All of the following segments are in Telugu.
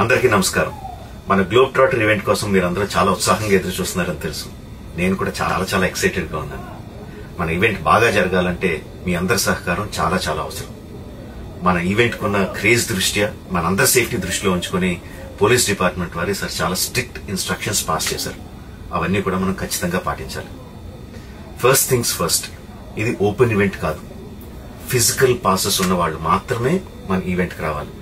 అందరికీ నమస్కారం. మన గ్లోబ్ ట్రాటర్ ఈవెంట్ కోసం మీరందరూ చాలా ఉత్సాహంగా ఎదురు చూస్తున్నారని తెలుసు. నేను కూడా చాలా ఎక్సైటెడ్ గా ఉన్నాను. మన ఈవెంట్ బాగా జరగాలంటే మీ అందరి సహకారం చాలా అవసరం. మన ఈవెంట్ కున్న క్రేజ్ దృష్ట్యా మనందరి సేఫ్టీ దృష్టిలో ఉంచుకుని పోలీస్ డిపార్ట్మెంట్ వారు సార్ చాలా స్ట్రిక్ట్ ఇన్స్ట్రక్షన్స్ పాస్ చేశారు. అవన్నీ కూడా మనం ఖచ్చితంగా పాటించాలి. ఫస్ట్ థింగ్స్ ఫస్ట్, ఇది ఓపెన్ ఈవెంట్ కాదు. ఫిజికల్ పాసెస్ ఉన్న వాళ్ళు మాత్రమే మన ఈవెంట్ కి రావాలి.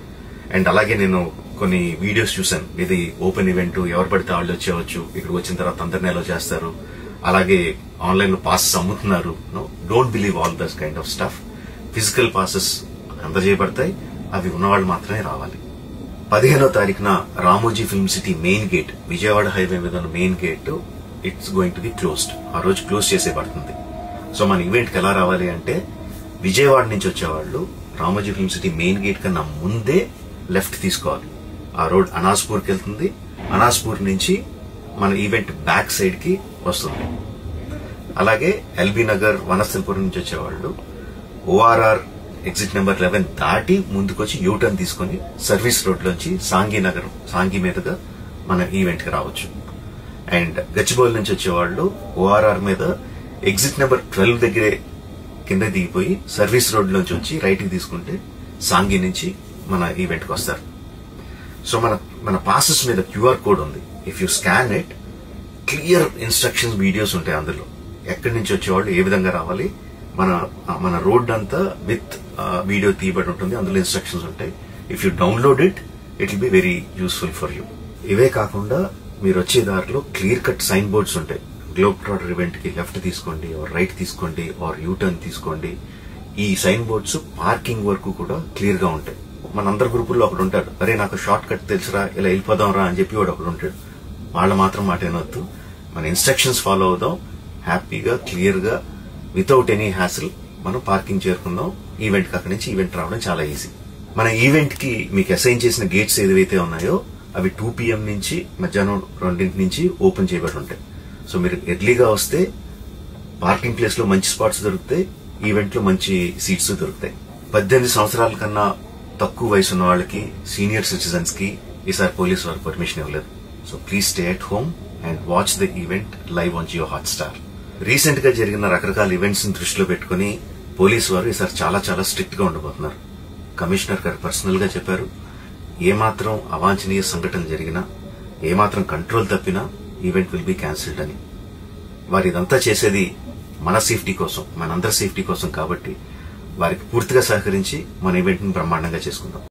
అండ్ అలాగే నేను కొన్ని వీడియోస్ చూశాను. ఇది ఓపెన్ ఈవెంట్, ఎవరు పడితే వాళ్ళు వచ్చేవచ్చు, ఇక్కడికి వచ్చిన తర్వాత అందరినీ అలో చేస్తారు, అలాగే ఆన్లైన్ లో పాసెస్ అమ్ముతున్నారు. Don't believe all this kind of stuff. Physical passes అందజేయబడతాయి, అవి ఉన్నవాళ్ళు మాత్రమే రావాలి. 15వ తారీఖున Ramoji film city main gate, Vijayawada highway మీద ఉన్న main gate it's going to be closed. ఆ రోజు క్లోజ్ చేసేయబడుతుంది. సో మన ఈవెంట్ కి ఎలా రావాలి అంటే, విజయవాడ నుంచి వచ్చేవాళ్ళు Ramoji film city main gate కన్నా ముందే లెఫ్ట్ తీసుకోవాలి. ఆ రోడ్ అనాస్పూర్ కి వెళ్తుంది. అనాస్పూర్ నుంచి మన ఈవెంట్ బ్యాక్ సైడ్ కి వస్తుంది. అలాగే ఎల్బీ నగర్, వనస్థలపురం నుంచి వచ్చేవాళ్ళు ఓఆర్ఆర్ ఎగ్జిట్ నెంబర్ 11 దాటి ముందుకొచ్చి యూటర్న్ తీసుకుని సర్వీస్ రోడ్ లోంచి సాంగి మీదుగా మన ఈవెంట్ కి రావచ్చు. అండ్ గచ్చిబౌలి నుంచి వచ్చేవాళ్ళు ఓఆర్ఆర్ మీద ఎగ్జిట్ నెంబర్ 12 దగ్గరే కింద దిగిపోయి సర్వీస్ రోడ్ లోంచి వచ్చి రైట్ కి తీసుకుంటే సాంగి నుంచి మన ఈవెంట్ కి వస్తారు. సో మన పాసెస్ మీద క్యూఆర్ కోడ్ ఉంది. If you scan it, clear instructions videos ఉంటాయి అందులో. ఎక్కడి నుంచి వచ్చేవాళ్ళు ఏ విధంగా రావాలి, మన రోడ్ అంతా విత్ వీడియో తీయబడి ఉంటుంది. అందులో ఇన్స్ట్రక్షన్స్ ఉంటాయి. If you download it will be very useful for you. ఇవే కాకుండా మీరు వచ్చే దారిలో క్లియర్ కట్ సైన్ బోర్డ్స్ ఉంటాయి. గ్లోబ్ ట్రాటర్ ఈవెంట్ కి లెఫ్ట్ తీసుకోండి, ఆర్ రైట్ తీసుకోండి, ఆర్ యూటర్న్ తీసుకోండి. ఈ సైన్ బోర్డ్స్ పార్కింగ్ వరకు కూడా క్లియర్ గా ఉంటాయి. మనందరి గ్రూపుల్లో ఒకడు ఉంటాడు, అరే నాకు షార్ట్ కట్ తెలుసురా, ఇలా వెళ్ళిపోదాం రా అని చెప్పి వాడు ఒకడు ఉంటాడు. వాళ్ళ మాత్రం మాట ఏనొద్దు. మన ఇన్స్ట్రక్షన్స్ ఫాలో అవుదాం. హ్యాపీగా క్లియర్ గా వితౌట్ ఎనీ హ్యాసిల్ మనం పార్కింగ్ చేరుకుందాం. ఈవెంట్ కి అక్కడి నుంచి ఈవెంట్ రావడం చాలా ఈజీ. మన ఈవెంట్ కి మీకు అసైన్ చేసిన గేట్స్ ఏదైతే ఉన్నాయో అవి 2 PM నుంచి మధ్యాహ్నం 2 నుంచి ఓపెన్ చేయబడి ఉంటాయి. సో మీరు ఎర్లీగా వస్తే పార్కింగ్ ప్లేస్ లో మంచి స్పాట్స్ దొరుకుతాయి, ఈవెంట్ లో మంచి సీట్స్ దొరుకుతాయి. 18 సంవత్సరాల కన్నా తక్కువ వయసు ఉన్న వాళ్ళకి, సీనియర్ సిటిజన్స్ కి ఈసారి పోలీసు వారు పర్మిషన్ ఇవ్వలేదు. So please stay at home and watch the event live on Jio Hotstar. Recent గా జరిగిన రకరకాల ఈవెంట్స్ ని దృష్టిలో పెట్టుకుని పోలీసు వారు ఈసారి చాలా స్ట్రిక్ట్ గా ఉండబోతున్నారు. కమిషనర్ గారు పర్సనల్ గా చెప్పారు, ఏమాత్రం అవాంఛనీయ సంఘటన జరిగినా, ఏమాత్రం కంట్రోల్ తప్పినా ఈవెంట్ విల్ బి క్యాన్సిల్డ్ అని. వారు ఇదంతా చేసేది మన సేఫ్టీ కోసం, మనందరి సేఫ్టీ కోసం. కాబట్టి వారికి పూర్తిగా సహకరించి మన ఈవెంట్ ని బ్రహ్మాండంగా చేసుకుందాం.